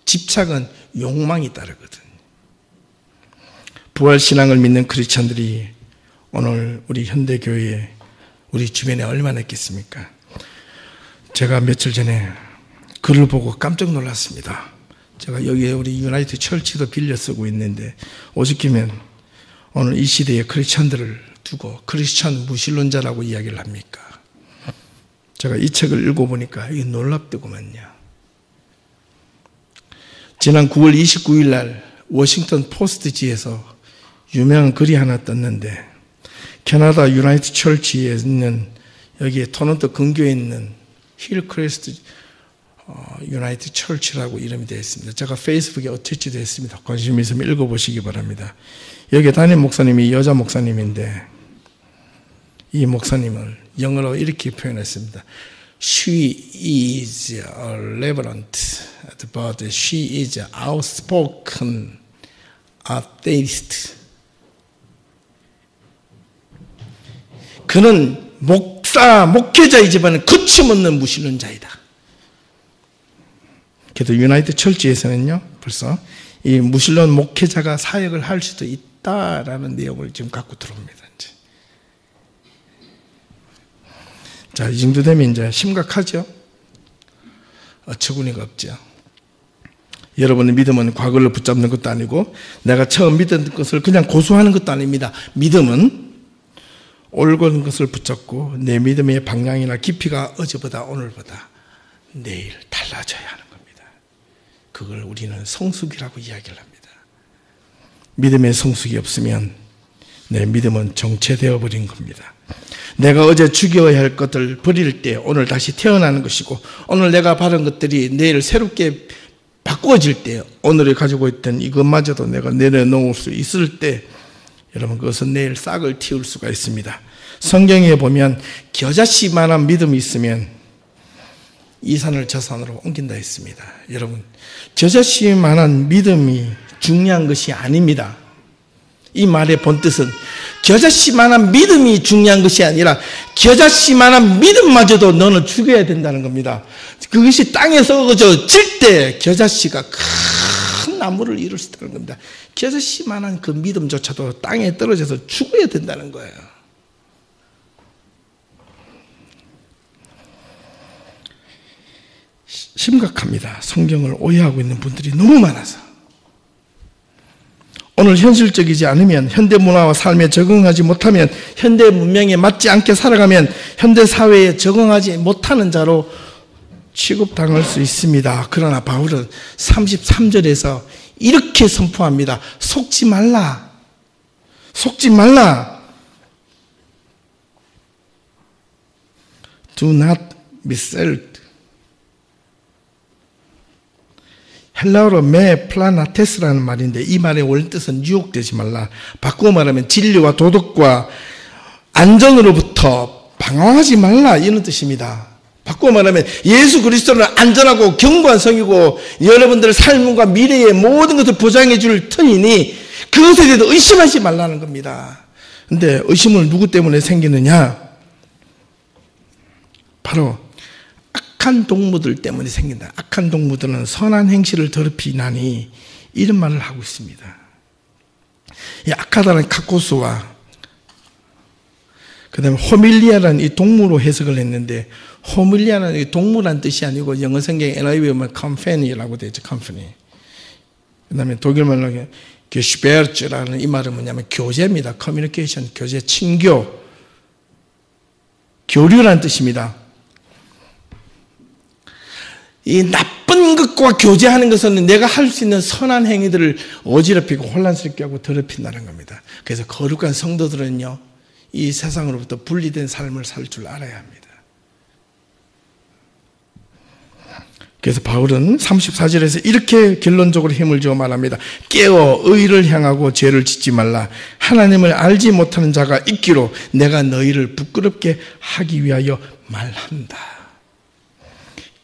집착은 욕망이 따르거든. 부활신앙을 믿는 크리스천들이 오늘 우리 현대교회에 우리 주변에 얼마나 있겠습니까? 제가 며칠 전에 글을 보고 깜짝 놀랐습니다. 제가 여기에 우리 유나이티드 철치도 빌려 쓰고 있는데 오죽하면 오늘 이 시대의 크리스천들을 두고 크리스천 무신론자라고 이야기를 합니까? 제가 이 책을 읽어보니까 이게 놀랍더구만요. 지난 9월 29일 날 워싱턴 포스트지에서 유명한 글이 하나 떴는데 캐나다 유나이티드 철치에 있는 여기에 토론토 근교에 있는 힐크레스트 유나이티드 철치라고 이름이 되어 있습니다. 제가 페이스북에 어태치 되어 있습니다. 관심 있으면 읽어보시기 바랍니다. 여기 담임 목사님이 여자 목사님인데 이 목사님을 영어로 이렇게 표현했습니다. She is a reverent, but she is outspoken atheist. 그는 목사, 목회자의 집안은 거침없는 무신론자이다. 그래도 유나이티드 철지에서는요, 벌써 이 무신론 목회자가 사역을 할 수도 있다라는 내용을 지금 갖고 들어옵니다. 이제. 자, 이 정도 되면 이제 심각하죠? 어처구니가 없죠. 여러분의 믿음은 과거를 붙잡는 것도 아니고 내가 처음 믿은 것을 그냥 고수하는 것도 아닙니다. 믿음은 옳은 것을 붙잡고 내 믿음의 방향이나 깊이가 어제보다 오늘보다 내일 달라져야 하는 겁니다. 그걸 우리는 성숙이라고 이야기를 합니다. 믿음의 성숙이 없으면 내 믿음은 정체되어 버린 겁니다. 내가 어제 죽여야 할 것을 버릴 때 오늘 다시 태어나는 것이고, 오늘 내가 바른 것들이 내일 새롭게 바꾸어질 때 오늘에 가지고 있던 이것마저도 내가 내려놓을 수 있을 때, 여러분 그것은 내일 싹을 틔울 수가 있습니다. 성경에 보면 겨자씨만한 믿음이 있으면 이 산을 저 산으로 옮긴다 했습니다. 여러분, 겨자씨만한 믿음이 중요한 것이 아닙니다. 이 말의 본뜻은 겨자씨만한 믿음이 중요한 것이 아니라 겨자씨만한 믿음마저도 너는 죽여야 된다는 겁니다. 그것이 땅에 썩어져 질 때 겨자씨가 큰 나무를 이룰 수 있다는 겁니다. 겨자씨만한 그 믿음조차도 땅에 떨어져서 죽어야 된다는 거예요. 심각합니다. 성경을 오해하고 있는 분들이 너무 많아서. 오늘 현실적이지 않으면, 현대 문화와 삶에 적응하지 못하면, 현대 문명에 맞지 않게 살아가면 현대 사회에 적응하지 못하는 자로 취급당할 수 있습니다. 그러나 바울은 33절에서 이렇게 선포합니다. 속지 말라. 속지 말라. Do not be sold. 헬라어로 메 플라나테스라는 말인데 이 말의 원래 뜻은 유혹되지 말라. 바꾸어 말하면 진리와 도덕과 안전으로부터 방황하지 말라, 이런 뜻입니다. 바꾸어 말하면 예수 그리스도는 안전하고 견고한 성이고 여러분들의 삶과 미래의 모든 것을 보장해 줄 터이니 그것에 대해서 의심하지 말라는 겁니다. 그런데 의심을 누구 때문에 생기느냐? 바로 악한 동무들 때문에 생긴다. 악한 동무들은 선한 행실을 더럽히나니, 이런 말을 하고 있습니다. 이 악하다는 카코스와 그 다음에 호밀리아라는 이 동무로 해석을 했는데, 호밀리아는 이 동무란 뜻이 아니고 영어 성경에 NIV 보면 컴퍼니라고 되어 있죠. 컴퍼니. 그 다음에 독일말로 게슈베르츠라는 이 말은 뭐냐면 교제입니다. 커뮤니케이션, 교제, 친교, 교류라는 뜻입니다. 이 나쁜 것과 교제하는 것은 내가 할 수 있는 선한 행위들을 어지럽히고 혼란스럽게 하고 더럽힌다는 겁니다. 그래서 거룩한 성도들은요, 이 세상으로부터 분리된 삶을 살 줄 알아야 합니다. 그래서 바울은 34절에서 이렇게 결론적으로 힘을 주어 말합니다. 깨어 의를 향하고 죄를 짓지 말라. 하나님을 알지 못하는 자가 있기로 내가 너희를 부끄럽게 하기 위하여 말한다.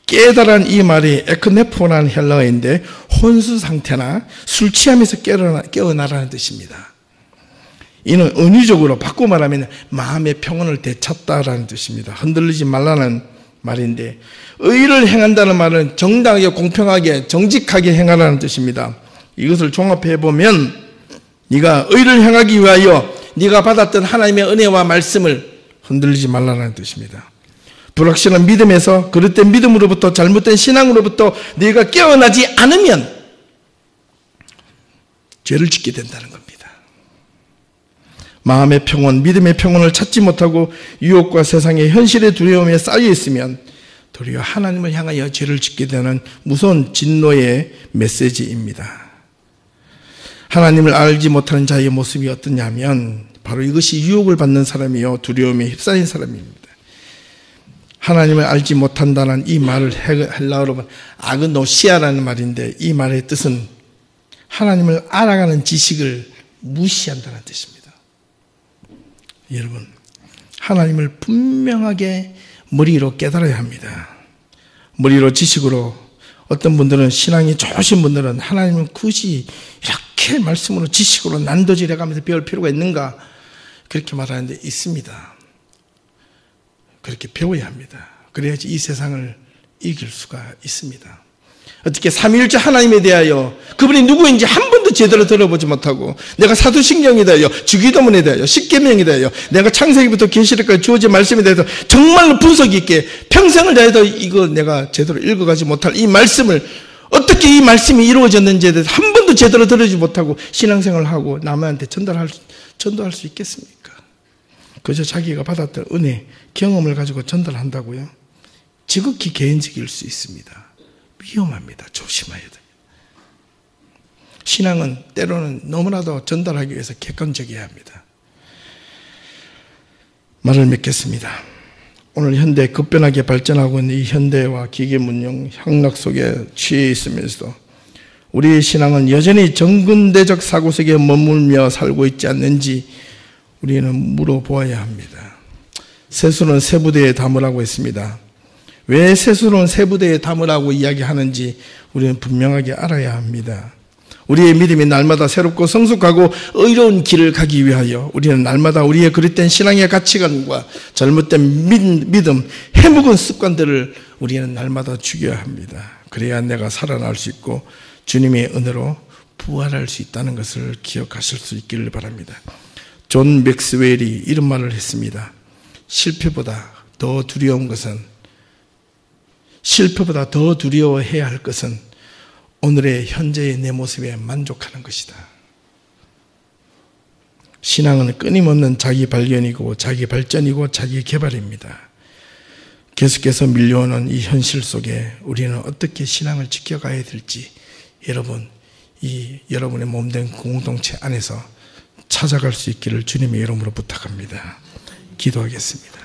깨달은 이 말이 에크네포라는 헬라어인데 혼수 상태나 술 취하면서 깨어나라는 뜻입니다. 이는 은유적으로 바꿔 말하면 마음의 평온을 되찾다라는 뜻입니다. 흔들리지 말라는 말인데, 의를 행한다는 말은 정당하게, 공평하게, 정직하게 행하라는 뜻입니다. 이것을 종합해 보면 네가 의를 행하기 위하여 네가 받았던 하나님의 은혜와 말씀을 흔들리지 말라는 뜻입니다. 불확실한 믿음에서, 그릇된 믿음으로부터, 잘못된 신앙으로부터 네가 깨어나지 않으면 죄를 짓게 된다는 겁니다. 마음의 평온, 믿음의 평온을 찾지 못하고 유혹과 세상의 현실의 두려움에 쌓여 있으면 도리어 하나님을 향하여 죄를 짓게 되는 무서운 진노의 메시지입니다. 하나님을 알지 못하는 자의 모습이 어떠냐면 바로 이것이 유혹을 받는 사람이요, 두려움에 휩싸인 사람입니다. 하나님을 알지 못한다는 이 말을 헬라어로 보면 아그노시아라는 말인데, 이 말의 뜻은 하나님을 알아가는 지식을 무시한다는 뜻입니다. 여러분, 하나님을 분명하게 머리로 깨달아야 합니다. 머리로, 지식으로. 어떤 분들은, 신앙이 좋으신 분들은 하나님은 굳이 이렇게 말씀으로, 지식으로 난도질해가면서 배울 필요가 있는가, 그렇게 말하는 데 있습니다. 그렇게 배워야 합니다. 그래야지 이 세상을 이길 수가 있습니다. 어떻게 삼위일체 하나님에 대하여 그분이 누구인지 한 번도 제대로 들어보지 못하고 내가 사도신경에 대하여 주기도문에 대하여 십계명에 대하여 내가 창세기부터 계시록까지 주어진 말씀에 대해서 정말로 분석 있게 평생을 다해서 이거 내가 제대로 읽어가지 못할 이 말씀을 어떻게 이 말씀이 이루어졌는지에 대해서 한 번도 제대로 들어주지 못하고 신앙생활을 하고 남한테 전도할 수 있겠습니까? 그저 자기가 받았던 은혜, 경험을 가지고 전달한다고요? 지극히 개인적일 수 있습니다. 위험합니다. 조심해야 돼요. 신앙은 때로는 너무나도 전달하기 위해서 객관적이어야 합니다. 말을 맺겠습니다. 오늘 현대 급변하게 발전하고 있는 이 현대와 기계문명 향락 속에 취해 있으면서도 우리의 신앙은 여전히 정근대적 사고 속에 머물며 살고 있지 않는지 우리는 물어보아야 합니다. 세수는 세 부대에 담으라고 했습니다. 왜 세수는 세 부대에 담으라고 이야기하는지 우리는 분명하게 알아야 합니다. 우리의 믿음이 날마다 새롭고 성숙하고 의로운 길을 가기 위하여 우리는 날마다 우리의 그릇된 신앙의 가치관과 잘못된 믿음, 해묵은 습관들을 우리는 날마다 죽여야 합니다. 그래야 내가 살아날 수 있고 주님의 은혜로 부활할 수 있다는 것을 기억하실 수 있기를 바랍니다. 존 맥스웰이 이런 말을 했습니다. 실패보다 더 두려워해야 할 것은 오늘의 현재의 내 모습에 만족하는 것이다. 신앙은 끊임없는 자기 발견이고 자기 발전이고 자기 개발입니다. 계속해서 밀려오는 이 현실 속에 우리는 어떻게 신앙을 지켜가야 될지 여러분의 몸된 공동체 안에서 찾아갈 수 있기를 주님의 이름으로 부탁합니다. 기도하겠습니다.